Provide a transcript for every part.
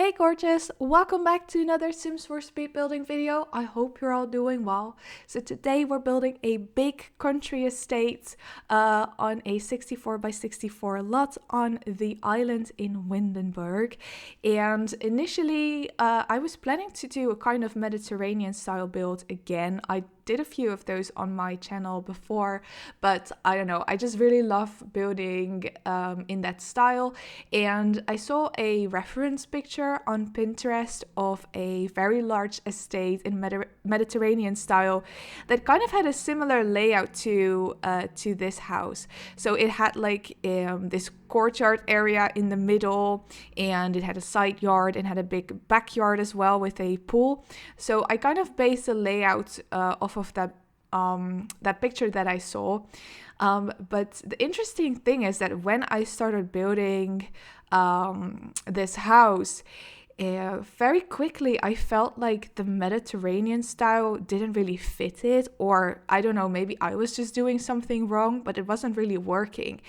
Hey gorgeous, welcome back to another Sims 4 speed building video. I hope you're all doing well. So today we're building a big country estate on a 64 by 64 lot on the island in Windenburg. And initially I was planning to do a kind of Mediterranean style build again. I did a few of those on my channel before, but I don't know, I just really love building in that style. And I saw a reference picture on Pinterest of a very large estate in Mediterranean style that kind of had a similar layout to this house. So it had like this courtyard area in the middle, and it had a side yard and had a big backyard as well with a pool. So I kind of based the layout off of that picture that I saw. But the interesting thing is that when I started building this house, very quickly I felt like the Mediterranean style didn't really fit it, or I don't know, maybe I was just doing something wrong, but it wasn't really working.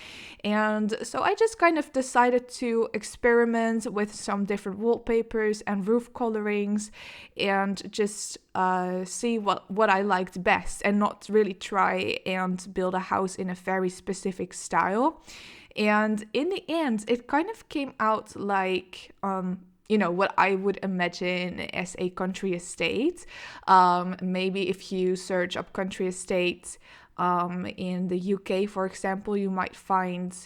And so I just kind of decided to experiment with some different wallpapers and roof colorings and just see what I liked best, and not really try and build a house in a very specific style. And in the end, it kind of came out like what I would imagine as a country estate. Maybe if you search up country estates in the UK, for example, you might find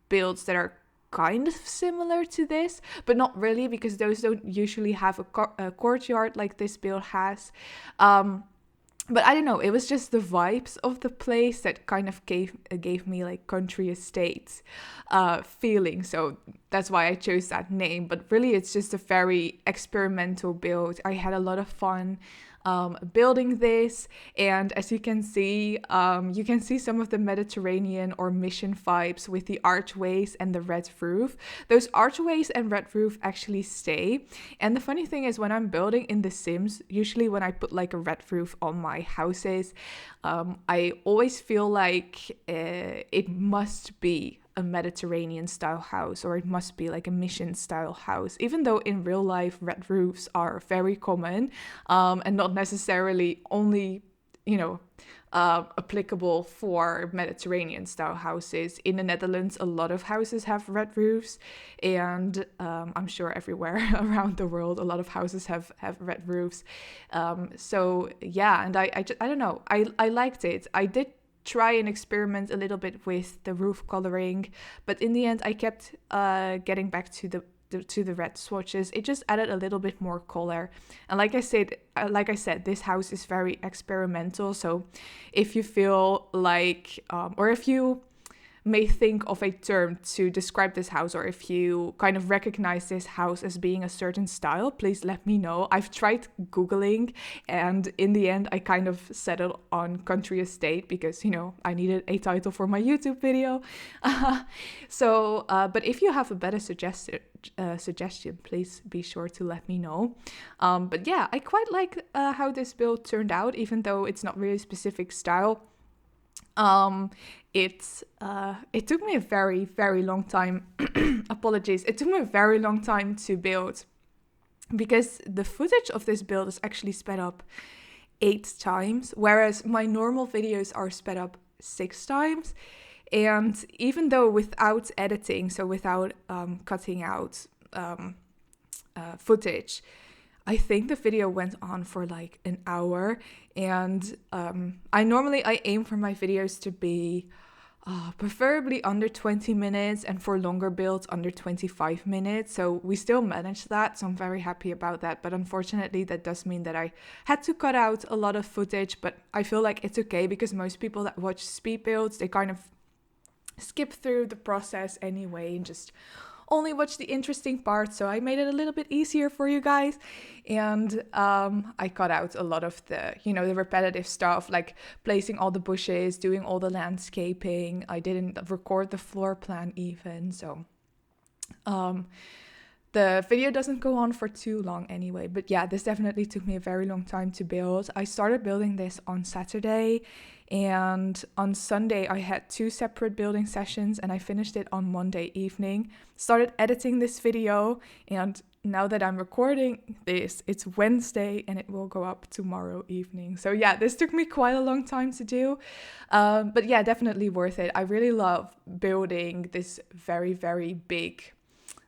builds that are kind of similar to this, but not really, because those don't usually have a courtyard like this build has. But I don't know, it was just the vibes of the place that kind of gave me like country estates feeling. So that's why I chose that name. But really, it's just a very experimental build. I had a lot of fun building this, and as you can see some of the Mediterranean or mission vibes with the archways and the red roof. Those archways and red roof actually stay. And the funny thing is, when I'm building in The Sims, usually when I put like a red roof on my houses, I always feel like it must be a Mediterranean style house, or it must be like a mission style house, even though in real life red roofs are very common and not necessarily only applicable for Mediterranean style houses. In the Netherlands, a lot of houses have red roofs, and I'm sure everywhere around the world a lot of houses have red roofs. So yeah, and I don't know, I liked it. I did try and experiment a little bit with the roof coloring, but in the end I kept getting back to the red swatches. It just added a little bit more color. And like I said, this house is very experimental. So if you feel like or if you may think of a term to describe this house, or if you kind of recognize this house as being a certain style, please let me know. I've tried Googling, and in the end I kind of settled on country estate because I needed a title for my YouTube video. But if you have a better suggestion, please be sure to let me know. But yeah, I quite like how this build turned out, even though it's not really specific style. It took me a very, very long time. Apologies. It took me a very long time to build, because the footage of this build is actually sped up 8 times, whereas my normal videos are sped up 6 times. And even though without editing, so without cutting out footage, I think the video went on for like an hour. And I aim for my videos to be preferably under 20 minutes, and for longer builds under 25 minutes. So we still managed that, so I'm very happy about that. But unfortunately, that does mean that I had to cut out a lot of footage, but I feel like it's okay, because most people that watch speed builds, they kind of skip through the process anyway and just only watch the interesting parts. So I made it a little bit easier for you guys, and I cut out a lot of the the repetitive stuff, like placing all the bushes, doing all the landscaping. I didn't record the floor plan even, so the video doesn't go on for too long anyway. But yeah, this definitely took me a very long time to build. I started building this on Saturday, and on Sunday I had 2 separate building sessions, and I finished it on Monday evening. Started editing this video, and now that I'm recording this, it's Wednesday and it will go up tomorrow evening. So yeah, this took me quite a long time to do. But yeah, definitely worth it. I really love building this very, very big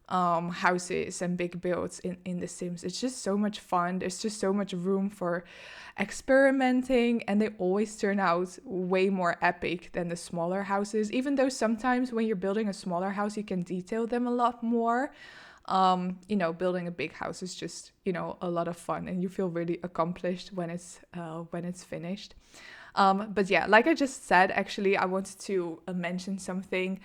houses and big builds in The Sims. It's just so much fun. There's just so much room for experimenting, and they always turn out way more epic than the smaller houses, even though sometimes when you're building a smaller house you can detail them a lot more. Building a big house is just, a lot of fun, and you feel really accomplished when it's finished. But yeah, like I just said, actually, I wanted to mention something.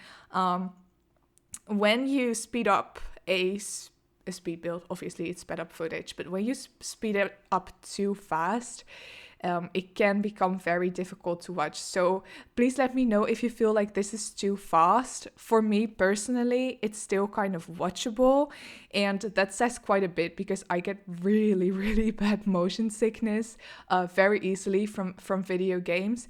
When you speed up a speed build, obviously it's sped up footage, but when you speed it up too fast, it can become very difficult to watch. So please let me know if you feel like this is too fast. For me personally, it's still kind of watchable, and that says quite a bit because I get really, really bad motion sickness very easily from video games.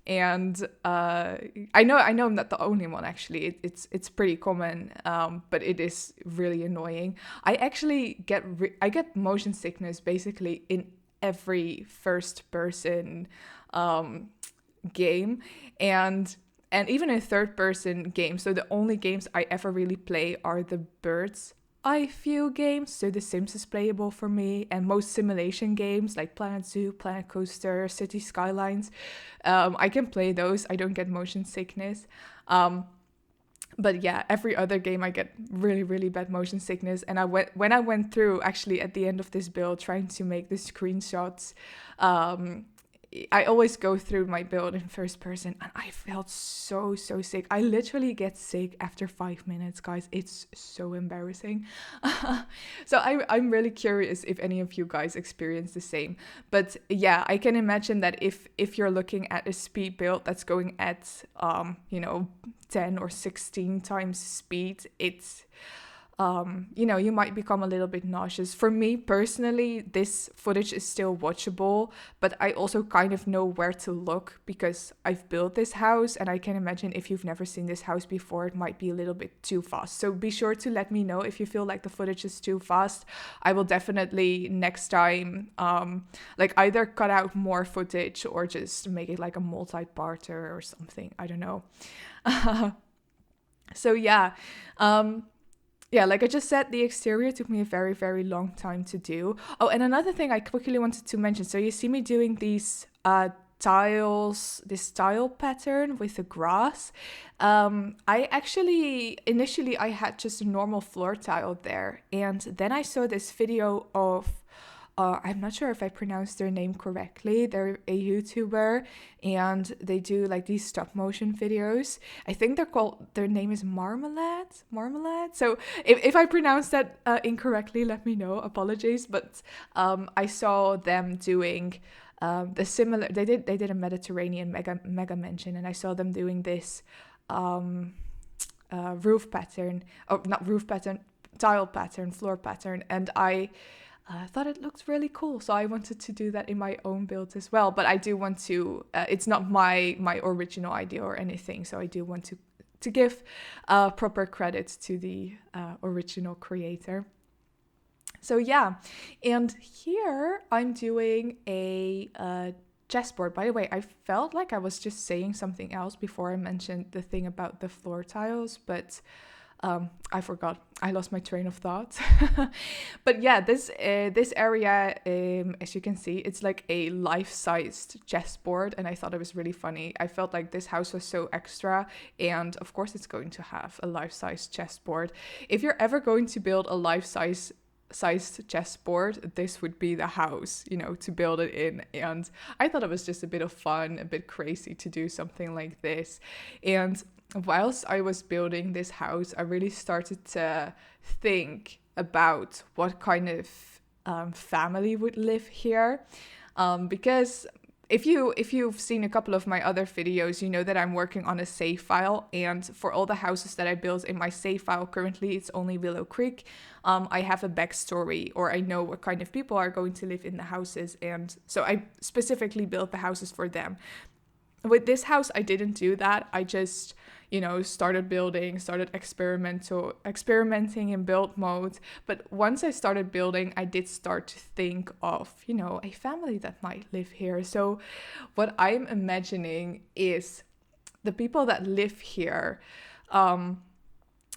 And I know I'm not the only one, actually. It's pretty common, but it is really annoying. I actually get motion sickness basically in every first person game, and even in third person games. So the only games I ever really play are the Bird's Eye View games. So The Sims is playable for me, and most simulation games like Planet Zoo, Planet Coaster, City Skylines, I can play those. I don't get motion sickness. But yeah, every other game I get really, really bad motion sickness. And when I went through, actually at the end of this build, trying to make the screenshots, I always go through my build in first person, and I felt so sick. I literally get sick after 5 minutes, guys. It's so embarrassing. So I'm really curious if any of you guys experience the same. But yeah, I can imagine that if you're looking at a speed build that's going at 10 or 16 times speed, it's you might become a little bit nauseous. For me personally, this footage is still watchable, but I also kind of know where to look because I've built this house, and I can imagine if you've never seen this house before, it might be a little bit too fast. So be sure to let me know if you feel like the footage is too fast. I will definitely next time either cut out more footage or just make it like a multi-parter or something. I don't know. So yeah. Yeah, like I just said, the exterior took me a very, very long time to do. Oh, and another thing I quickly wanted to mention. So you see me doing these tiles, this tile pattern with the grass. I actually, initially I had just a normal floor tile there. And then I saw this video of I'm not sure if I pronounced their name correctly. They're a YouTuber, and they do like these stop motion videos. I think their name is Marmalade. So if I pronounced that incorrectly, let me know. Apologies. But I saw them doing the similar. They did a Mediterranean mega mansion, and I saw them doing this roof pattern. Oh, not roof pattern, tile pattern, floor pattern, and I thought it looked really cool, so I wanted to do that in my own builds as well. But I do want to, it's not my original idea or anything, so I do want to give proper credit to the original creator. So yeah, and here I'm doing a chessboard. By the way, I felt like I was just saying something else before I mentioned the thing about the floor tiles, but I forgot. I lost my train of thought. But yeah, this area, as you can see, it's like a life-sized chessboard, and I thought it was really funny. I felt like this house was so extra, and of course it's going to have a life-sized chessboard. If you're ever going to build a life-sized chessboard, this would be the house, to build it in. And I thought it was just a bit of fun, a bit crazy to do something like this. And whilst I was building this house, I really started to think about what kind of family would live here, because if you've seen a couple of my other videos, you know that I'm working on a save file, and for all the houses that I built in my save file, currently it's only Willow Creek. I have a backstory, or I know what kind of people are going to live in the houses, and so I specifically built the houses for them. With this house, I didn't do that. I just, started building, started experimenting in build mode. But once I started building, I did start to think of, a family that might live here. So what I'm imagining is the people that live here.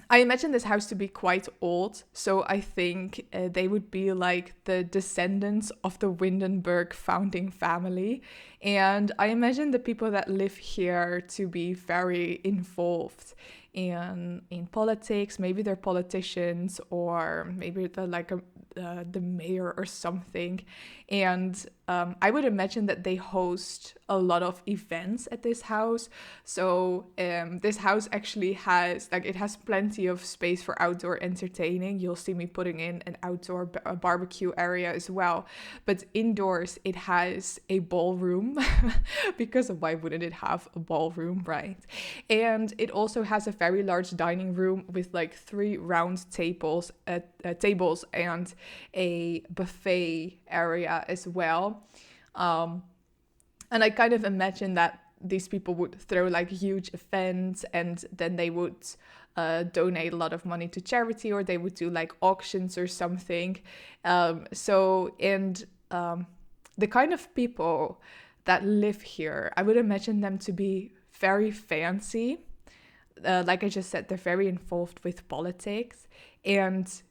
I imagine this house to be quite old, so I think they would be like the descendants of the Windenburg founding family. And I imagine the people that live here to be very involved in politics. Maybe they're politicians, or maybe they're like the mayor or something. And I would imagine that they host a lot of events at this house. So this house actually has, it has plenty of space for outdoor entertaining. You'll see me putting in an outdoor barbecue area as well. But indoors, it has a ballroom because why wouldn't it have a ballroom, right? And it also has a very large dining room with 3 round tables and a buffet area as well. And I kind of imagine that these people would throw huge events, and then they would donate a lot of money to charity, or they would do auctions or something. The kind of people that live here, I would imagine them to be very fancy. Like I just said, they're very involved with politics, and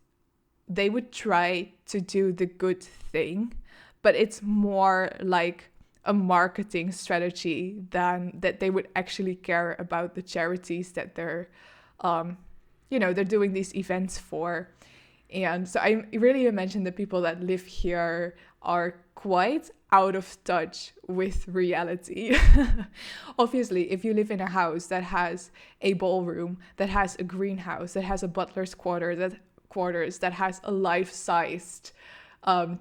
they would try to do the good thing, but it's more like a marketing strategy than that they would actually care about the charities that they're doing these events for. And so I really imagine the people that live here are quite out of touch with reality. Obviously, if you live in a house that has a ballroom, that has a greenhouse, that has a butler's quarters, that has a life-sized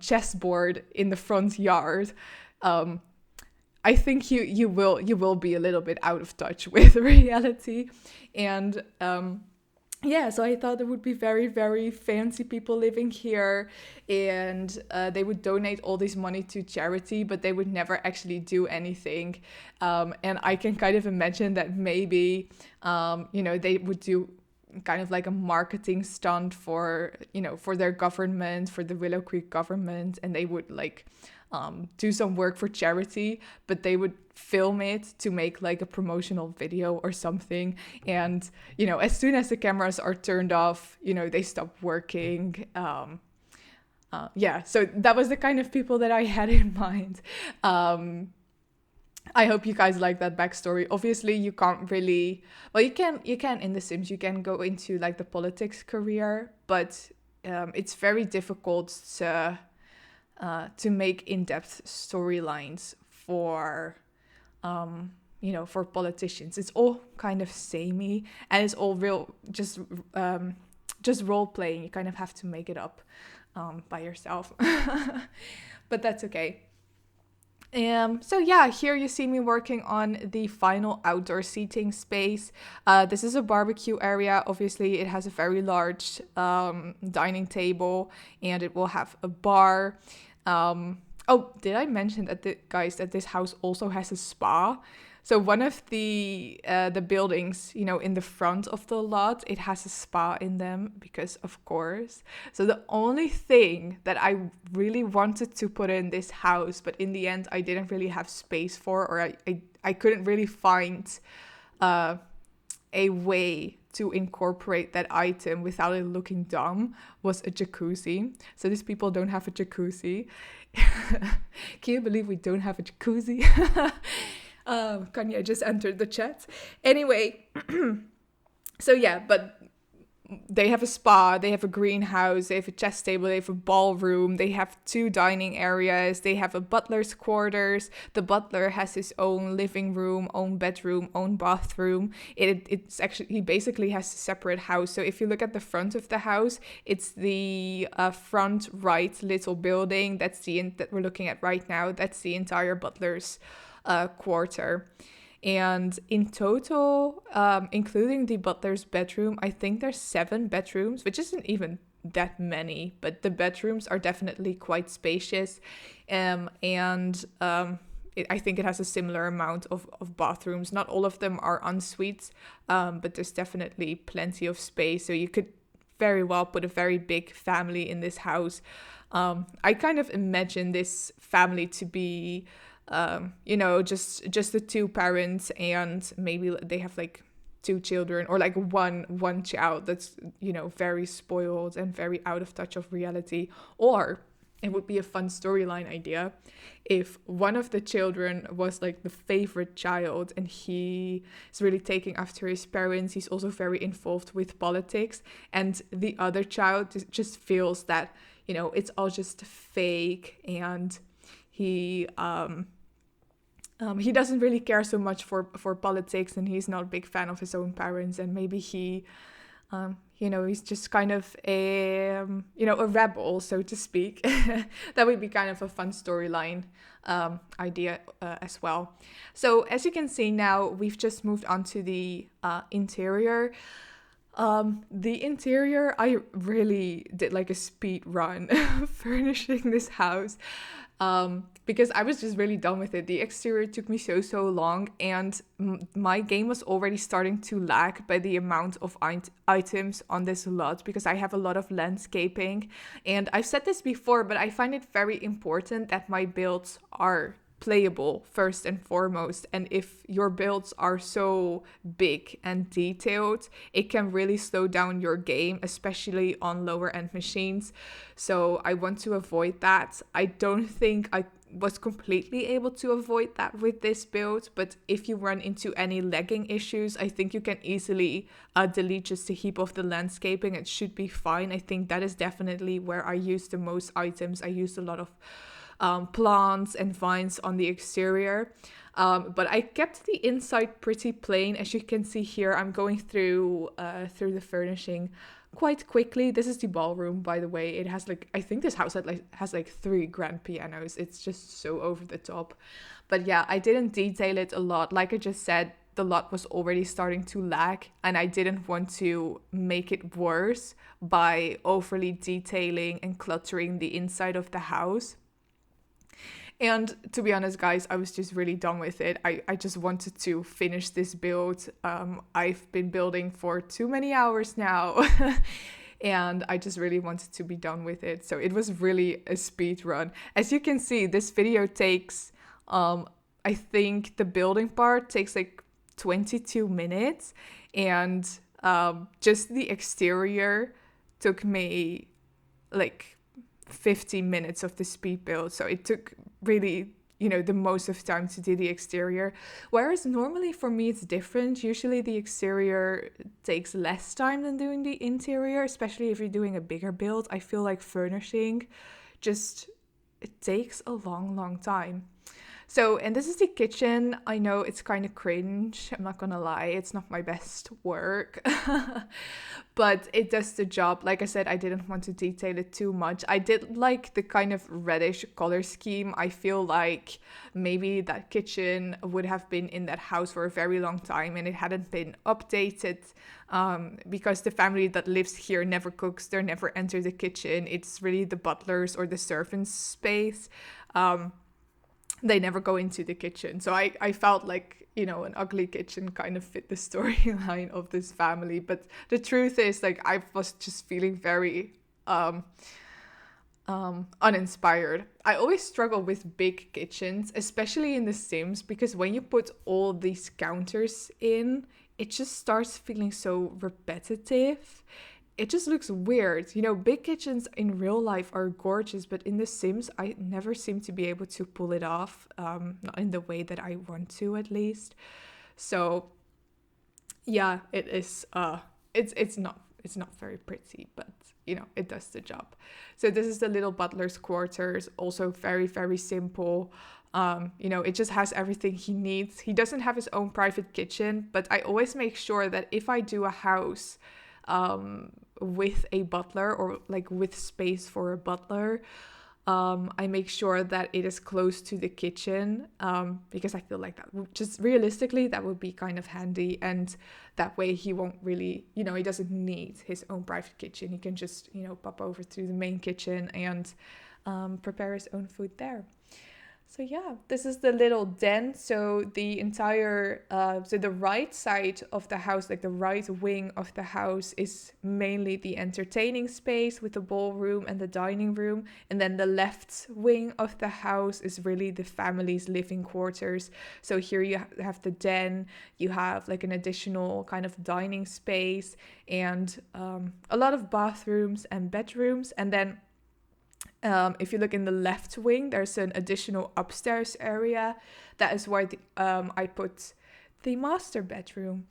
chessboard in the front yard, I think you will be a little bit out of touch with reality. And so I thought there would be very, very fancy people living here, and they would donate all this money to charity, but they would never actually do anything. And I can kind of imagine that maybe, they would do kind of a marketing stunt for their government, for the Willow Creek government, and they would do some work for charity, but they would film it to make a promotional video or something. And as soon as the cameras are turned off, they stop working. So that was the kind of people that I had in mind. I hope you guys like that backstory. Obviously, you can't really... Well, you can in The Sims, you can go into the politics career, but it's very difficult to make in-depth storylines for politicians. It's all kind of samey, and it's all real, just role playing. You kind of have to make it up by yourself, but that's okay. Here you see me working on the final outdoor seating space. This is a barbecue area. Obviously, it has a very large dining table, and it will have a bar. Did I mention that that this house also has a spa? So one of the buildings, in the front of the lot, it has a spa in them, because of course. So the only thing that I really wanted to put in this house, but in the end I didn't really have space for, or I couldn't really find a way to incorporate that item without it looking dumb, was a jacuzzi. So these people don't have a jacuzzi. Can you believe we don't have a jacuzzi? Kanye just entered the chat. Anyway, but they have a spa, they have a greenhouse, they have a chess table, they have a ballroom, they have 2 dining areas, they have a butler's quarters. The butler has his own living room, own bedroom, own bathroom. It's actually, he basically has a separate house. So if you look at the front of the house, it's the front right little building. That's that we're looking at right now. That's the entire butler's quarter. And in total, including the butler's bedroom, I think there's 7 bedrooms, which isn't even that many, but the bedrooms are definitely quite spacious. I think it has a similar amount of bathrooms. Not all of them are en suites, but there's definitely plenty of space. So you could very well put a very big family in this house. I kind of imagine this family to be, just the two parents, and maybe they have like two children, or like one child that's, very spoiled and very out of touch of reality. Or it would be a fun storyline idea if one of the children was like the favorite child and he is really taking after his parents. He's also very involved with politics, and the other child just feels that, it's all just fake, and he doesn't really care so much for politics, and he's not a big fan of his own parents, and maybe he he's just kind of a rebel, so to speak. That would be kind of a fun storyline idea as well. So as you can see now, we've just moved on to the interior. The interior, I really did like a speed run furnishing this house. Because I was just really done with it. The exterior took me so long, and my game was already starting to lag by the amount of items on this lot, because I have a lot of landscaping. And I've said this before, but I find it very important that my builds are playable first and foremost. And if your builds are so big and detailed, it can really slow down your game, especially on lower end machines. So I want to avoid that. I don't think I was completely able to avoid that with this build, but if you run into any lagging issues, I think you can easily delete just a heap of the landscaping. It should be fine. I think that is definitely where I use the most items. I used a lot of plants and vines on the exterior, but I kept the inside pretty plain. As you can see here, I'm going through the furnishing quite quickly. This is the ballroom, by the way. It has I think this house has 3 grand pianos. It's just so over the top. But yeah, I didn't detail it a lot. Like I just said, the lot was already starting to lag, and I didn't want to make it worse by overly detailing and cluttering the inside of the house. And to be honest, guys, I was just really done with it. I just wanted to finish this build. I've been building for too many hours now. And I just really wanted to be done with it. So it was really a speed run. As you can see, this video takes, I think the building part takes 22 minutes. And just the exterior took me 15 minutes of the speed build. So it took really, the most of time to do the exterior. Whereas normally for me it's different. Usually the exterior takes less time than doing the interior, especially if you're doing a bigger build. I feel like furnishing it takes a long time. So, and this is the kitchen. I know it's kind of cringe. I'm not gonna lie. It's not my best work, but it does the job. Like I said, I didn't want to detail it too much. I did like the kind of reddish color scheme. I feel like maybe that kitchen would have been in that house for a very long time and it hadn't been updated, because the family that lives here never cooks. They never enter the kitchen. It's really the butlers or the servants' space. They never go into the kitchen. So I felt like, an ugly kitchen kind of fit the storyline of this family. But the truth is, I was just feeling very uninspired. I always struggle with big kitchens, especially in The Sims, because when you put all these counters in, it just starts feeling so repetitive. It just looks weird. Big kitchens in real life are gorgeous, but in The Sims, I never seem to be able to pull it off, not in the way that I want to, at least. So, yeah, it is. It's not very pretty, but it does the job. So this is the little butler's quarters. Also very, very simple. It just has everything he needs. He doesn't have his own private kitchen, but I always make sure that if I do a house with a butler, or with space for a butler, I make sure that it is close to the kitchen, because I feel like that would just realistically that would be kind of handy, and that way he won't really, he doesn't need his own private kitchen. He can just pop over to the main kitchen and prepare his own food there. So yeah, this is the little den. So the entire, so the right side of the house, like the right wing of the house, is mainly the entertaining space with the ballroom and the dining room. And then the left wing of the house is really the family's living quarters. So here you have the den, you have like an additional kind of dining space, and a lot of bathrooms and bedrooms. And then if you look in the left wing, there's an additional upstairs area. That is where I put the master bedroom.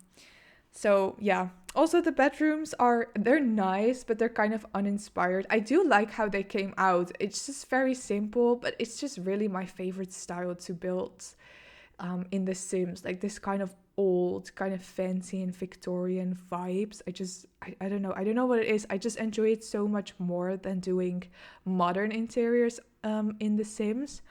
So yeah, also the bedrooms they're nice, but they're kind of uninspired. I do like how they came out. It's just very simple, but it's just really my favorite style to build in The Sims. Like this kind of old, kind of fancy and Victorian vibes. I don't know. I don't know what it is. I just enjoy it so much more than doing modern interiors in The Sims.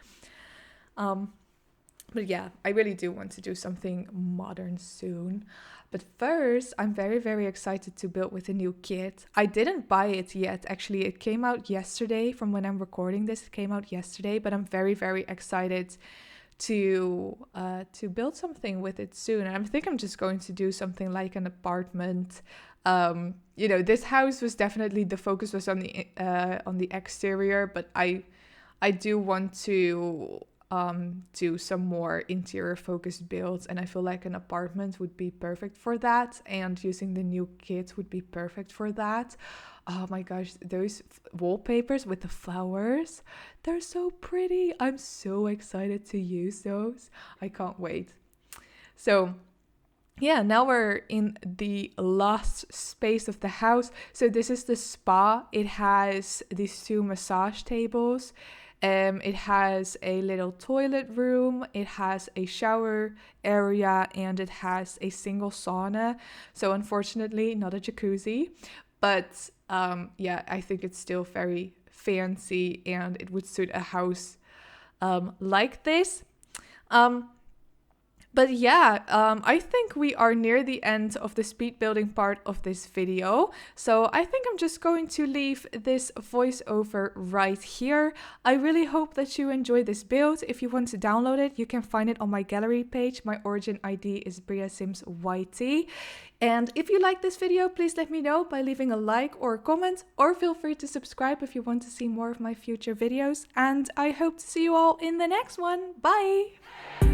But yeah, I really do want to do something modern soon. But first, I'm very, very excited to build with a new kit. I didn't buy it yet. Actually, it came out yesterday. From when I'm recording this, it came out yesterday. But I'm very, very excited to build something with it soon. And I think I'm just going to do something like an apartment. This house was definitely, the focus was on the exterior, but I do want to do some more interior focused builds, and I feel like an apartment would be perfect for that, and using the new kit would be perfect for that. Oh my gosh, those wallpapers with the flowers, they're so pretty. I'm so excited to use those. I can't wait. So yeah, now we're in the last space of the house. So this is the spa. It has these 2 massage tables. It has a little toilet room, it has a shower area, and it has a single sauna. So unfortunately, not a jacuzzi, but I think it's still very fancy and it would suit a house like this. But yeah, I think we are near the end of the speed building part of this video. So I think I'm just going to leave this voiceover right here. I really hope that you enjoy this build. If you want to download it, you can find it on my gallery page. My origin ID is BriaSimsYT. And if you like this video, please let me know by leaving a like or a comment, or feel free to subscribe if you want to see more of my future videos. And I hope to see you all in the next one. Bye!